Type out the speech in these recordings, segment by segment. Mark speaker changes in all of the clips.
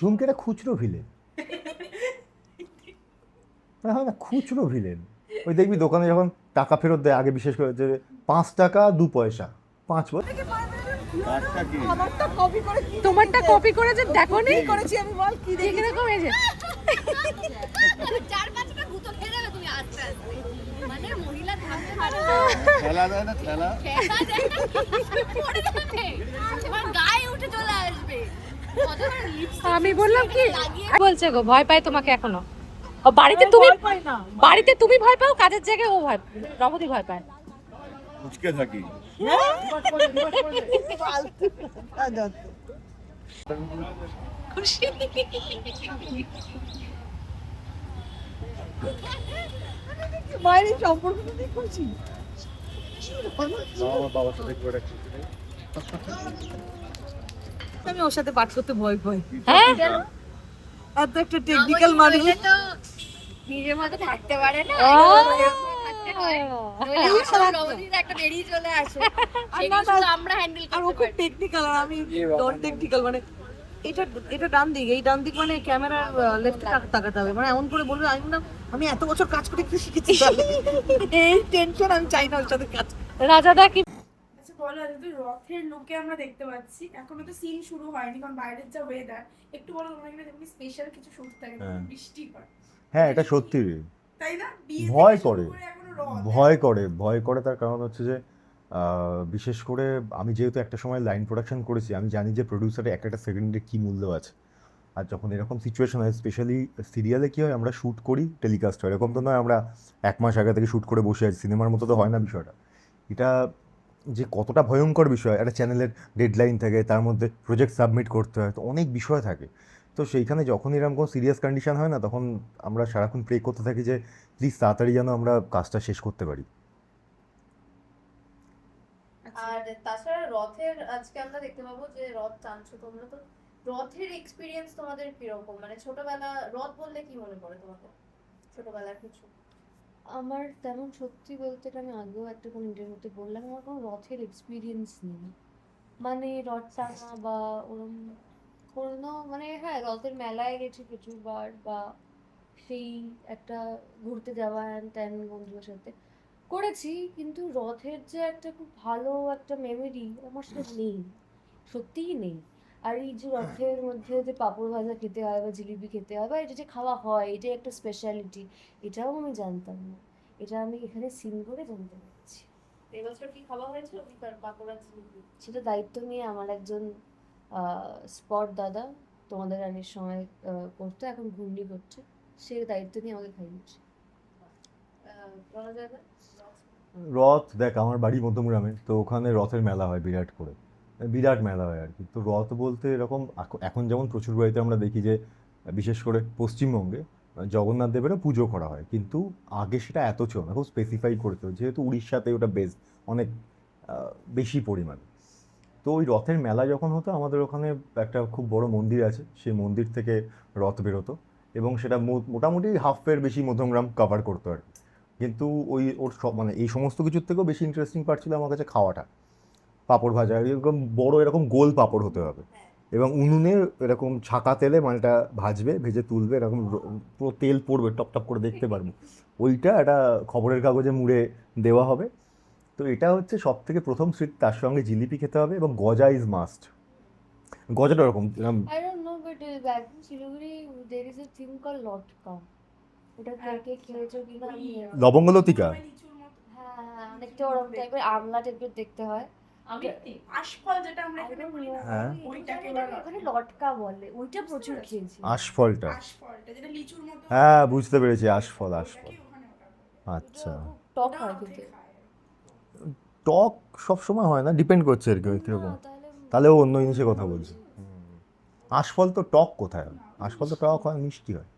Speaker 1: ঝুমকেটা খুচরো ভিলেন, হয় না খুচরো ভিলেন। ওই দেখবি দোকানে যখন টাকা ফেরত দেয় আগে, বিশেষ করে যে 5 টাকা 2 পয়সা, 5
Speaker 2: আমারটা কপি করে
Speaker 3: তোমারটা কপি করেছে, দেখো নি
Speaker 2: করেছি আমি, বল কি
Speaker 3: ঠিক এরকম হয়েছে।
Speaker 4: চার পাঁচটা গুঁতো খেয়ে যাবে তুমি আস্তে আস্তে। মানে মহিলা থাকতে পারে না,
Speaker 5: ঠেলা দেয় না, ঠেলা
Speaker 4: খেলা যায় না, পড়ে যাবে, এবার গায়ে উঠে চলে আসবে। কতবার lipstick
Speaker 3: আমি বললাম কি
Speaker 4: লাগিয়ে
Speaker 3: বলছে গো, ভয় পায় তোমাকে এখনো? ও বাড়িতে তুমি বাড়িতে তুমি ভয় পাও, কাজের জায়গায় ও ভয়, রমতি ভয় পায়।
Speaker 5: উচকে থাকি।
Speaker 4: খুশি।
Speaker 2: বাইরে সম্পর্ক নিয়ে খুশি।
Speaker 5: আমার বাবার সাথে খুব একটা কিছু নেই।
Speaker 2: আমি ওর সাথে পাঠ করতে ভয় পাই,
Speaker 3: হ্যাঁ
Speaker 2: এত একটা টেকনিক্যাল মানুষ।
Speaker 4: নইলে তো নিজের মতো থাকতে পারে না,
Speaker 3: ও।
Speaker 4: থাকতে হয়। নইলে আমার নবদিন একটা বেরিয়ে চলে আসে, সেগুলো শুধু আমরা হ্যান্ডেল
Speaker 2: আর ও
Speaker 4: করতে
Speaker 2: খুব
Speaker 4: পারি।
Speaker 2: টেকনিক্যাল আর আমি নন টেকনিক্যাল। মানে এটা এটা ডান দিক, এই ডান দিক মানে ক্যামেরার লেফটে তাকাতে হবে, মানে এমন করে বলবে আমি না, আমি এত বছর কাজ করে কি শিখেছি তাহলে? এই টেনশন আমি চাই না ওর সাথে কাজ।
Speaker 3: রাজাদা কি
Speaker 6: আচ্ছা বলো, যদি রথের লুকে আমরা দেখতে পাচ্ছি, এখনো তো সিন শুরু হয়নি কারণ বাইরের যা ওয়েদার, একটু বলো তোমরা এখানে যেমনি স্পেশাল কিছু শুট থাকে,
Speaker 1: হ্যাঁ।
Speaker 6: বৃষ্টি হয়,
Speaker 1: হ্যাঁ এটা সত্যি
Speaker 6: তাই না? বিয়ে
Speaker 1: ভয়
Speaker 6: থেকে শুরু
Speaker 1: করে,
Speaker 6: এখনো রথ,
Speaker 1: ভয় করে। তার কারণ হচ্ছে যে বিশেষ করে আমি যেহেতু একটা সময় লাইন প্রোডাকশন করেছি, আমি জানি যে প্রডিউসারের একটা সেকেন্ডে কী মূল্য আছে। আর যখন এরকম সিচুয়েশন হয়, স্পেশালি সিরিয়ালে কী হয়, আমরা শ্যুট করি, টেলিকাস্ট হয়, এরকম তো নয় আমরা 1 মাস আগে থেকে শ্যুট করে বসে আছি, সিনেমার মতো তো হয় না বিষয়টা। এটা যে কতটা ভয়ঙ্কর বিষয়, একটা চ্যানেলের ডেডলাইন থাকে, তার মধ্যে প্রজেক্ট সাবমিট করতে হয়, তো অনেক বিষয় থাকে। তো সেইখানে যখন এরকম কোনো সিরিয়াস কন্ডিশন হয় না, তখন আমরা সারাক্ষণ প্রে করতে থাকি যে প্লিজ তাড়াতাড়ি যেন আমরা কাজটা শেষ করতে পারি।
Speaker 4: আর তাছাড়া রথের আজকে আমরা দেখতে পাবো যে রথ টানছো তোমরা, তো রথের এক্সপিরিয়েন্স তোমাদের কিরকম? মানে ছোটবেলা রথ বললে কি মনে পড়ে তোমাদের, ছোটবেলার কিছু?
Speaker 7: আমার তেমন সত্যি বলতে এটা আমি আগেও একটা কোনো ইন্টারভিউতে বললাম, আমার কোনো রথের এক্সপিরিয়েন্স নেই। মানে রথ টানা বা ওরম কোনো, মানে হ্যাঁ রথের মেলায় গেছি প্রচুরবার, বা সেই একটা ঘুরতে যাওয়া হ্যান ত্যান বন্ধুদের সাথে করেছি, কিন্তু রথের যে একটা খুব ভালো একটা মেমোরি আমার সেটা নেই, সত্যিই নেই। আর এই যে রথের মধ্যে যে পাঁপড় ভাজা খেতে হয় বা জিলিপি খেতে হয় বা এটা যে খাওয়া হয়, এটাই একটা স্পেশালিটি, এটাও আমি জানতাম না। এটা আমি এখানে সিন করে জানতে পারছি।
Speaker 4: এবছর কি খাওয়া হয়েছিল কি পাকোড়া জিলিপি?
Speaker 7: সেটা দায়িত্ব নিয়ে আমার একজন স্পট দাদা তোমাদের রানির সময় করতো, এখন ঘূর্ণি করছে, সে দায়িত্ব নিয়ে আমাকে খাইয়েছে।
Speaker 4: বলা যায় না
Speaker 1: রথ দেখ, আমার বাড়ি মধ্যমগ্রামে, তো ওখানে রথের মেলা হয় বিরাট করে, বিরাট মেলা হয় আর কি। তো রথ বলতে এরকম এখন যেমন প্রচুর বাড়িতে আমরা দেখি যে বিশেষ করে পশ্চিমবঙ্গে জগন্নাথ দেবেরও পুজো করা হয়, কিন্তু আগে সেটা এত ছিল না, খুব স্পেসিফাই করেছিল, যেহেতু উড়িষ্যাতে ওটা বেশ অনেক বেশি পরিমাণে। তো ওই রথের মেলা যখন হতো, আমাদের ওখানে একটা খুব বড় মন্দির আছে, সেই মন্দির থেকে রথ বেরোতো, এবং সেটা মোটামুটি হাফের বেশি মধ্যমগ্রাম কভার করতো আর কি। কিন্তু ওই ওর সব মানে এই সমস্ত কিছুর থেকেও বেশি ইন্টারেস্টিং পার্ট ছিল আমার কাছে খাওয়াটা। পাঁপড় ভাজা এরকম বড়, এরকম গোল পাঁপড় হতে হবে, এবং উনুনে এরকম ছাকা তেলে মালটা ভাজবে, ভেজে তুলবে, এরকম পুরো তেল পড়বে, টপ টপ করে দেখতে পারবো। ওইটা একটা খবরের কাগজে মুড়ে দেওয়া হবে। তো এটা হচ্ছে সব থেকে প্রথম স্মৃতি। তার সঙ্গে জিলিপি খেতে হবে, এবং গজা ইজ মাস্ট। গজাটা ওরকম
Speaker 7: I don't know, but back in Siliguri there is a thing called লটকা। ওটা কে খেয়েছো কিনা আমি জানি না।
Speaker 1: লবঙ্গলতিকা।
Speaker 6: লিচুর মতো,
Speaker 7: হ্যাঁ হ্যাঁ, অনেকটা ওরকম টাইপের আমলা টাইপের দেখতে হয়।
Speaker 6: আশফল যেটা আমরা
Speaker 7: I
Speaker 6: এখানে
Speaker 7: don't
Speaker 6: বলি
Speaker 7: know,
Speaker 6: না,
Speaker 1: হ্যাঁ।
Speaker 6: ওইটাকে
Speaker 7: ওখানে লটকা বলে, ওইটা প্রচুর খেয়েছি।
Speaker 1: আশফলটা,
Speaker 6: আশফলটা যেটা লিচুর মতো,
Speaker 1: হ্যাঁ বুঝতে পেরেছি, আশফল।
Speaker 6: ওটাকে ওখানে ওটা বলে।
Speaker 1: আচ্ছা,
Speaker 7: খুব টক হয়
Speaker 6: রথে
Speaker 7: খেতে।
Speaker 6: খায়।
Speaker 1: টক সব সময় হয় না, ডিপেন্ড করছে আর কি কীরকম।
Speaker 7: না, তাহলে
Speaker 1: তাহলে ও অন্য জিনিসের কথা বলছে। আশফল তো টক কোথায় হয়? আশফল তো টক হয়, মিষ্টি হয়।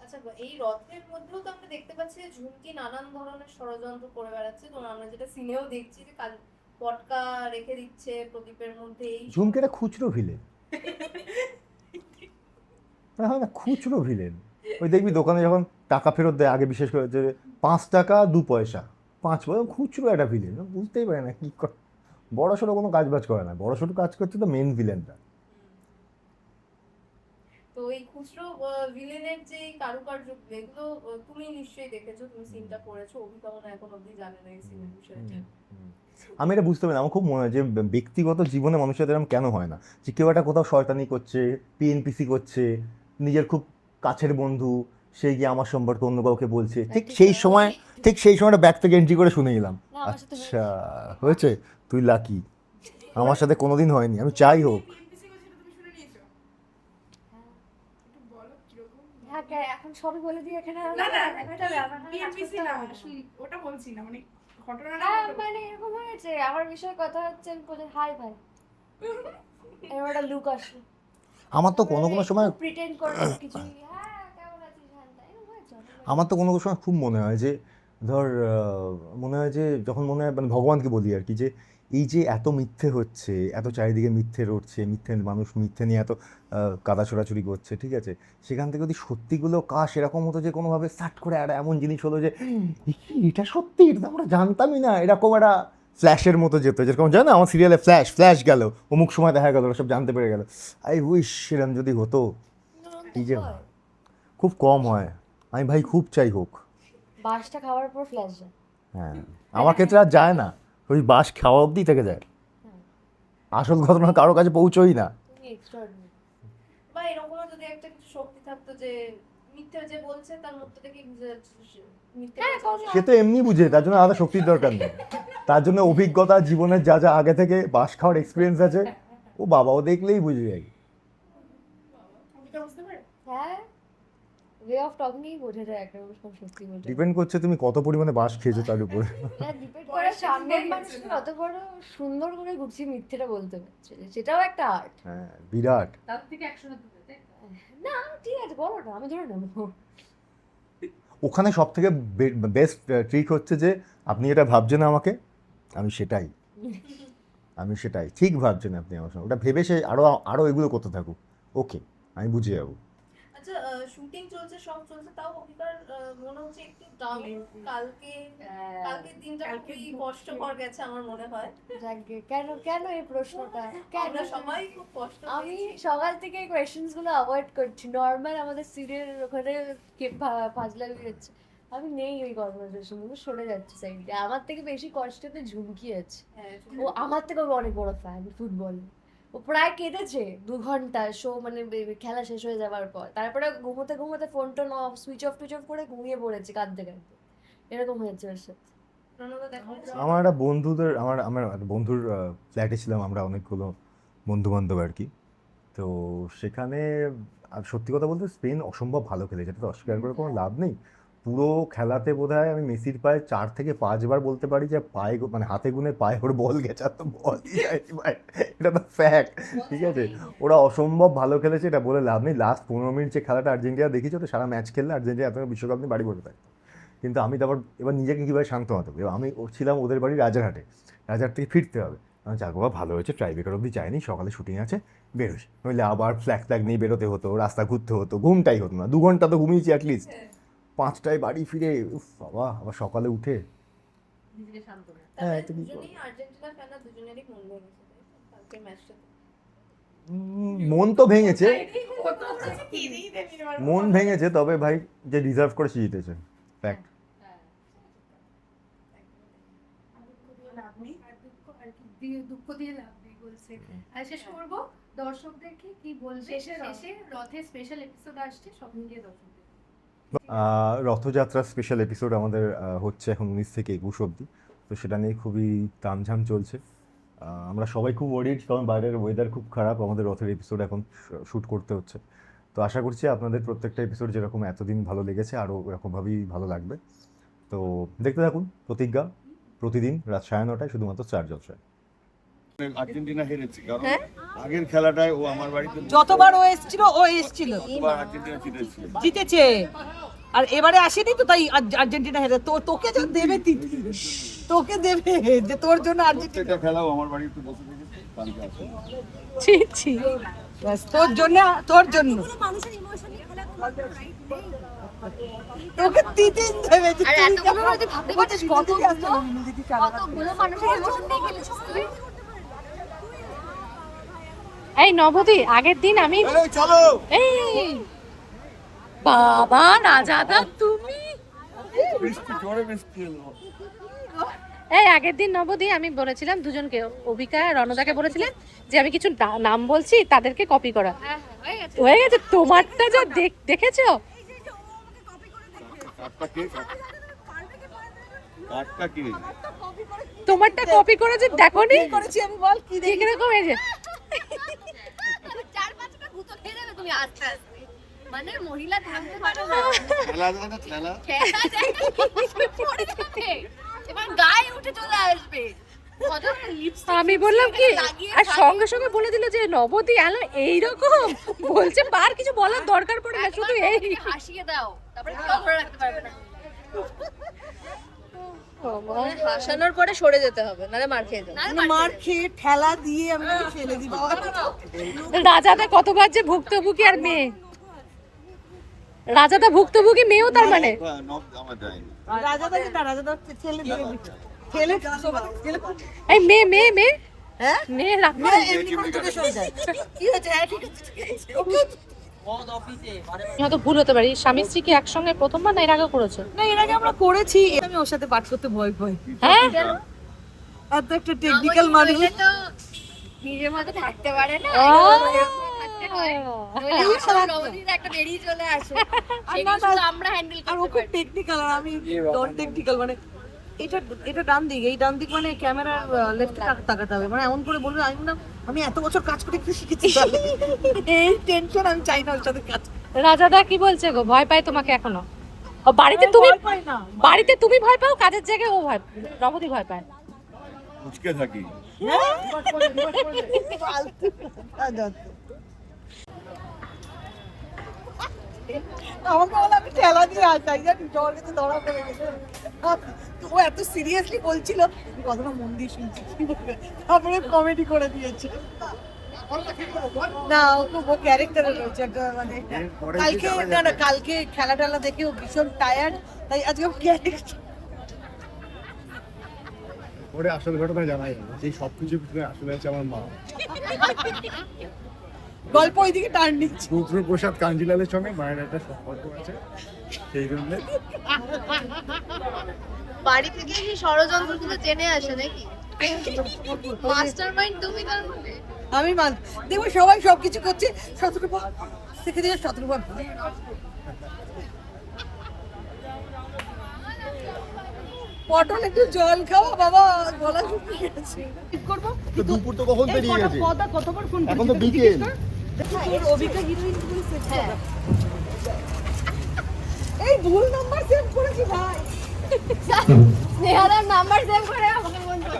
Speaker 4: আচ্ছা এই রথের মধ্যেও তো আমরা দেখতে পাচ্ছি যে ঝুমকি নানান ধরনের ষড়যন্ত্র করে বেড়াচ্ছে, তো আমরা যেটা সিনেও দেখছি যে কাল পটকা রেখে দিচ্ছে প্রদীপের মধ্যে, এই
Speaker 1: ঝুমকেটা খুচরো ভিলেন, হয় না খুচরো ভিলেন। ওই দেখবি দোকানে যখন টাকা ফেরত দেয় আগে, বিশেষ করে যে 5 টাকা 2 পয়সা, 5 পয়সা, খুচরো একটা ভিলেন, বুঝতেই পারে না কী করে। বড়সড় কোনো কাজ বাজ করে না, বড়সড় কাজ করছে তো মেন ভিলেনটা।
Speaker 4: তো এই খুচরো ভিলেনের যে কারুকার্য এগুলো তুমি নিশ্চয়ই দেখেছো, তুমি সিনটা পড়েছো, অভিজ্ঞতা এখন অব্দি জানে না এই সিনের বিষয়ে।
Speaker 1: আমি এটা বুঝতে পারি না, আমার খুব মনে হয় যে ব্যক্তিগত জীবনে মানুষের এরকম কেন হয় না, যে কেউ একটা কোথাও শয়তানি করছে, পিএনপিসি করছে, নিজের খুব কাছের বন্ধু সে গিয়ে আমার সম্পর্কে অন্য কাউকে বলছে, ঠিক সেই সময়টা ব্যাক থেকে এন্ট্রি করে শুনে নিলাম,
Speaker 7: না, আমার সাথে
Speaker 1: আচ্ছা হয়েছে, তুই লাকি, আমার সাথে কোনোদিন হয়নি, আমি চাই হোক।
Speaker 6: PNPC করছিল, তুমি শুনে নিয়েছো? একটু বলো কিরকম?
Speaker 7: হ্যাঁ এখন সবই বলে দিই এখানে।
Speaker 6: না না
Speaker 7: এটা ব্যাপার না,
Speaker 6: PNPC
Speaker 7: কাজ করতে
Speaker 6: না,
Speaker 7: হবে না।
Speaker 6: আসলে ওটা বলছি না, মানে ঘটনাটা
Speaker 7: হ্যাঁ
Speaker 6: বলো।
Speaker 7: মানে এরকম হয়েছে, আমার বিষয়ে কথা হচ্ছে, আমি বলি হাই ভাই, এরকম একটা লুক আসলো,
Speaker 1: আমার তো কোনো সময়
Speaker 7: প্রিটেন্ড করে কিছু, হ্যাঁ কেমন আছিস হ্যাঁ তাই এরকম হয়েছে।
Speaker 1: আমার তো কোনো সময় খুব মনে হয় যে ধর মনে হয় যে যখন মনে হয় মানে ভগবানকে বলি আর কি, যে এই যে এত মিথ্যে হচ্ছে, এত চারিদিকে মিথ্যে রটছে, মিথ্যে মানুষ মিথ্যে নিয়ে এত কাদা ছোড়াছুড়ি করছে, ঠিক আছে, সেখান থেকে যদি সত্যিগুলো কাশ এরকম হতো যে কোনোভাবে সাট করে একটা এমন জিনিস হলো যে এটা সত্যি, এটা তো আমরা জানতামই না, এরকম একটা ফ্ল্যাশের মতো যেত, যেরকম জানো না আমার সিরিয়ালে ফ্ল্যাশ গেল, অমুক সময় দেখা গেল, ওরা সব জানতে পেরে গেল, আই উইশ সেরকম যদি হতো। এই যে খুব কম হয়, আমি ভাই খুব চাই হোক।
Speaker 7: বাসটা খাওয়ার পর ফ্ল্যাশ যায়।
Speaker 1: হ্যাঁ আমার ক্ষেত্রে আর যায় না, ওই বাস খাওয়া অবধি থেকে যায়, আসল ঘটনা কারো কাছে পৌঁছোই না।
Speaker 7: তুমি এক্সট্রাঅর্ডিনারি।
Speaker 4: বা এরকমও যদি একটা কিছু শক্তি থাকতো যে মিথ্যে যে বলছে তার মধ্যে থেকেই বুঝে যাচ্ছে যে সে মিথ্যে
Speaker 7: হ্যাঁ,
Speaker 4: বলছে।
Speaker 1: সে তো এমনি বুঝে, তার জন্য আলাদা শক্তির দরকার নেই, তার জন্য অভিজ্ঞতা জীবনের যা যা আগে থেকে বাস খাওয়ার এক্সপিরিয়েন্স আছে, ও বাবাও দেখলেই বুঝে যায়।
Speaker 6: অভিজ্ঞতা বুঝতে পারে?
Speaker 7: হ্যাঁ ওয়ে অফ টকিংই বোঝা যায় একটা মানুষ কোন সত্যি বলছে।
Speaker 1: ডিপেন্ড করছে তুমি কত পরিমাণে বাস খেয়েছো তার উপরে।
Speaker 7: না ডিপেন্ড করে সামনের মানুষকে কত বড় সুন্দর করে গুছিয়ে মিথ্যেটা বলতে পারছে, সেটাও একটা আর্ট।
Speaker 1: হ্যাঁ বিরাট।
Speaker 3: তার থেকে 100 দূরে, তাই তো?
Speaker 7: না ঠিক আছে বলো না, আমি ধরে নেবো।
Speaker 1: ওখানে সব থেকে বেস্ট ট্রিক হচ্ছে যে আপনি এটা ভাবছেন আমাকে, আমি সেটাই ঠিক ভাবছেন আপনি আমার সঙ্গে, ওটা ভেবে সে আরো এগুলো করতে থাকুক, ওকে আমি বুঝে যাবো।
Speaker 4: আচ্ছা শুটিং চলছে, সব চলছে, তাও অভিকার মনে হচ্ছে একটু ডাউন। কালকের দিনটা খুবই কষ্টকর গেছে আমার মনে হয়।
Speaker 7: যাকগে, কেন এই প্রশ্নটা
Speaker 4: আমরা সবাই খুব কষ্ট
Speaker 7: আমি সকাল থেকে কোয়েশ্চেন্স গুলো অ্যাভয়েড করছি। নর্মাল আমাদের সিরিয়াল ওখানে ফাজলামি হচ্ছে, আমি নেই ওই কনভারসেশন গুলো, সরে যাচ্ছি সাইডে। আমার থেকে বেশি কষ্টতে ঝুমকি আছে,
Speaker 4: হ্যাঁ,
Speaker 7: ও আমার থেকে অনেক বড় ফ্যান ফুটবল, ও প্রায় কেঁদেছে 2 ঘন্টা শো মানে খেলা শেষ হয়ে যাওয়ার পর, তারপরে ঘুমোতে phone tone off switch off করে ঘুমিয়ে পড়েছে কাঁদতে এরকম হয়েছে ওর সাথে।
Speaker 4: প্রণবদা দেখা হয়েছে?
Speaker 1: আমার একটা বন্ধুর ফ্ল্যাটে ছিলাম আমরা, অনেকগুলো বন্ধু বান্ধব আর কি, তো সেখানে আর সত্যি কথা বলতে স্পেন অসম্ভব ভালো খেলেছে, এটা তো অস্বীকার করে কোনো লাভ নেই। পুরো খেলাতে বোধহয় আমি মেসির পায়ে 4 থেকে 5 বার বলতে পারি যে পায়ে মানে হাতে গুনে পায়ে ওর বল গেছে, আর তো বলই যায়নি ভাই, এটা তো ফ্যাক্ট, ঠিক আছে, ওরা অসম্ভব ভালো খেলেছে, এটা বলে লাভ নেই। লাস্ট 15 মিনিট যে খেলাটা আর্জেন্টিনা দেখেছো, তো সারা ম্যাচ খেললে আর্জেন্টিনা এত বিশ্বকাপ নিয়ে বাড়ি বসে থাকতো, কিন্তু আমি তারপর এবার নিজেকে কীভাবে শান্ত হতে হবে, আমি ছিলাম ওদের বাড়ি রাজারহাট থেকে ফিরতে হবে, আমি যাক বাবা ভালো হয়েছে ট্রাইবেকার অবধি যায়নি, সকালে শুটিং আছে বেরোস, নইলে আবার ফ্ল্যাগ নিয়ে বেরোতে হতো, রাস্তা ঘুরতে হতো, ঘুমটাই হতো না, 2 ঘন্টা তো ঘুমিয়েছি অ্যাটলিস্ট, 5টায় বাড়ি ফিরে উফ বাবা আবার সকালে উঠে।
Speaker 3: নিজেকে শান্ত করে।
Speaker 1: হ্যাঁ,
Speaker 4: তারপরে
Speaker 1: তুমি
Speaker 4: দুজনেই আর্জেন্টিনা ফ্যান, দুজনেরই মন ভেঙেছে কালকের ম্যাচটা।
Speaker 1: মন তো ভেঙেছে,
Speaker 6: ও তো কেঁদেই দেবে এবার।
Speaker 1: মন ভেঙেছে, তবে ভাই যে ডিজার্ভ করে সে জিতেছে, ফ্যাক্ট।
Speaker 6: লাভ নেই।
Speaker 8: দুঃখ দিয়ে লাভ নেই বলছে। আর শেষ করবো দর্শকদেরকে কি বলবে, শেষে রথের স্পেশাল এপিসোড আসছে, সব মিলিয়ে দর্শকদের
Speaker 1: রথযাত্রার স্পেশাল এপিসোড আমাদের হচ্ছে এখন 19 থেকে 21 অবধি, তো সেটা নিয়ে খুবই তামঝাম চলছে। আমরা সবাই খুব ওয়ারিড, কারণ বাইরের ওয়েদার খুব খারাপ, আমাদের রথের এপিসোড এখন শ্যুট করতে হচ্ছে, তো আশা করছি আপনাদের প্রত্যেকটা এপিসোড যেরকম এতদিন ভালো লেগেছে আরও এরকমভাবেই ভালো লাগবে, তো দেখতে থাকুন প্রতিজ্ঞা, প্রতিদিন রাত 9:30 শুধুমাত্র স্টার জলসায়।
Speaker 5: আর্জেন্টিনা হেরেছে, কারণ আগের খেলাটায় ও আমার বাড়িতে
Speaker 2: যতবার ও এসেছিল
Speaker 5: দুবার আর্জেন্টিনা জিতেছিল।
Speaker 2: জিতেছে, আর এবারে আসেনি তো, তাই আর্জেন্টিনা হেরে তোকে যা দেবে তোকে দেবে, যে তোর জন্য আর্জেন্টিনা,
Speaker 5: প্রত্যেকটা খেলাও আমার বাড়িতে বসে থেকেছে, কালকে আসে
Speaker 2: ব্যাস, তোর জন্য তোকে তিতিন দেবে, যে
Speaker 7: আর
Speaker 2: তুই
Speaker 7: এতগুলো হয়তো ভাবতে পারছিস কতগুলো মানুষের ইমোশন নিয়ে খেলেছিস তুই।
Speaker 3: এই নবদী, আগের দিন আমি
Speaker 5: এই চলো
Speaker 3: এই বাবা রাজাদা তুমি
Speaker 5: বৃষ্টি জোরে বৃষ্টি এলো
Speaker 3: এই আগের দিন নবদী আমি বলেছিলাম দুজনকে, অভিকা রণদাকে বলেছিলেন যে আমি কিছু নাম বলছি তাদেরকে কপি করা। হয়ে গেছে তোমারটা যা দেখেছো?
Speaker 5: কাটটা কে কাটটা কি
Speaker 3: তোমারটা কপি করেছে দেখোনি?
Speaker 2: করেছি আমি, বল কি
Speaker 3: ঠিক রকম এই যে
Speaker 7: 4-5টা ভূত খেয়ে যাবে তুমি আস্তে আস্তে, মানে মহিলা থামতে পারে না,
Speaker 5: খেলা যায় না খেলা
Speaker 7: খেলা যায় না, পড়ে যাবে, এবার গায়ে উঠে চলে আসবে।
Speaker 3: আমি বললাম কি, আর সঙ্গে সঙ্গে বলে দিল যে নবদী আলো এইরকম বলছে, আর কিছু বলার দরকার পড়ে না, শুধু এই
Speaker 7: হাসিয়ে দাও, তারপরে কেউ ধরে রাখতে পারবে না।
Speaker 4: হাসানোর পরে সরে যেতে হবে, নাহলে মার খেয়ে যাবে।
Speaker 2: মার খেয়ে ঠেলা দিয়ে আমি তাকে ফেলে দিব।
Speaker 3: রাজাদা কতবার যে ভুক্তভোগী আর মেয়ে, রাজাদা ভুক্তভোগী মেয়েও তার মানে।
Speaker 5: নব আমার যায়নি
Speaker 2: রাজাদাকে না, রাজাদা ঠেলে দিয়ে ঠেলে ঠেলে
Speaker 3: এই মেয়ে মেয়ে মেয়ে
Speaker 2: হ্যাঁ
Speaker 3: মেয়ে রাখ
Speaker 2: মেয়ে এমনি করে চলে সরে যায়। কি হয়েছে? হ্যাঁ ঠিক আছে, ওকে।
Speaker 3: হয়তো ভুল হতে পারি, স্বামী স্ত্রী কি একসঙ্গে প্রথমবার না এর আগে করেছে?
Speaker 2: না এর আগে আমরা করেছি, আমি ওর সাথে পাঠ করতে ভয় পাই।
Speaker 3: হ্যাঁ
Speaker 2: এত একটা টেকনিক্যাল মানুষ।
Speaker 7: নইলে তো নিজের মতো থাকতে পারে না,
Speaker 3: ও।
Speaker 7: নইলে আমার নবদীর একটা বেরিয়ে চলে আসে, সেগুলো শুধু আমরা হ্যান্ডেল
Speaker 2: আর ও
Speaker 7: করতে
Speaker 2: খুব
Speaker 7: পারি।
Speaker 2: টেকনিক্যাল আর আমি নন টেকনিক্যাল। মানে এটা ডান দিক, এই ডান দিক মানে ক্যামেরার লেফটে তাকাতে হবে, মানে এমন করে বলবে আমি না আমি এত বছর কাজ করে কি শিখেছি। এই টেনশন আমি চাই না ওর সাথে কাজ করতে।
Speaker 3: রাজাদা কি বলছে গো? ভয় পায় তোমাকে এখনো? ও বাড়িতে তুমি
Speaker 2: ভয় পাই না।
Speaker 3: বাড়িতে তুমি ভয় পাও, কাজের জায়গায় ও ভয়, নবদী ভয় পায়।
Speaker 5: উচকে থাকি
Speaker 2: ফালতু কথা যত। আমাকে বলে আমি ঠেলা দিয়ে আসাই, জানি জ্বর গেছে, ধরা পড়ে গেছে। ও এত সিরিয়াসলি বলছিল, আমি কতটা মন দিয়ে শুনছি, তারপরে কমেডি করে দিয়েছে। না ও ক্যারেক্টারে রয়েছে একটা, মানে কালকে না কালকে খেলা টেলা দেখে ও ভীষণ টায়ার্ড, তাই আজকে ক্যারেক্টার।
Speaker 9: ওরে আসল ঘটনা জানাই না, সেই সবকিছু পিছনে আসলে আছে আমার মা।
Speaker 2: গল্প ওইদিকে টার্ন নিচ্ছে।
Speaker 9: রুদ্রপ্রসাদ কাঞ্জিলালের সঙ্গে মায়ের একটা সম্পর্ক আছে, সেই জন্য
Speaker 4: বাড়ি থেকে কি ষড়যন্ত্রগুলো জেনে আসে নাকি? মাস্টারমাইন্ড তুমি তার মধ্যে?
Speaker 2: আমি দেখবো সবাই সবকিছু করছে, শতরূপা থেকে দিয়ে শতরূপা পটল একটু জল খাওয়া বাবা, গলা শুকিয়ে গেছে। ঠিক করবো
Speaker 9: তো দুপুর তো কখন পেরিয়ে গেছে,
Speaker 2: কতবার ফোন
Speaker 9: এখন তো বিকেল।
Speaker 2: অভিকা হিরোইন গুলো সেট করা। এই ভুল নাম্বার সেভ করেছি ভাই।
Speaker 7: স্নেহাদার নাম্বার সেভ করে আমাকে ফোন করো।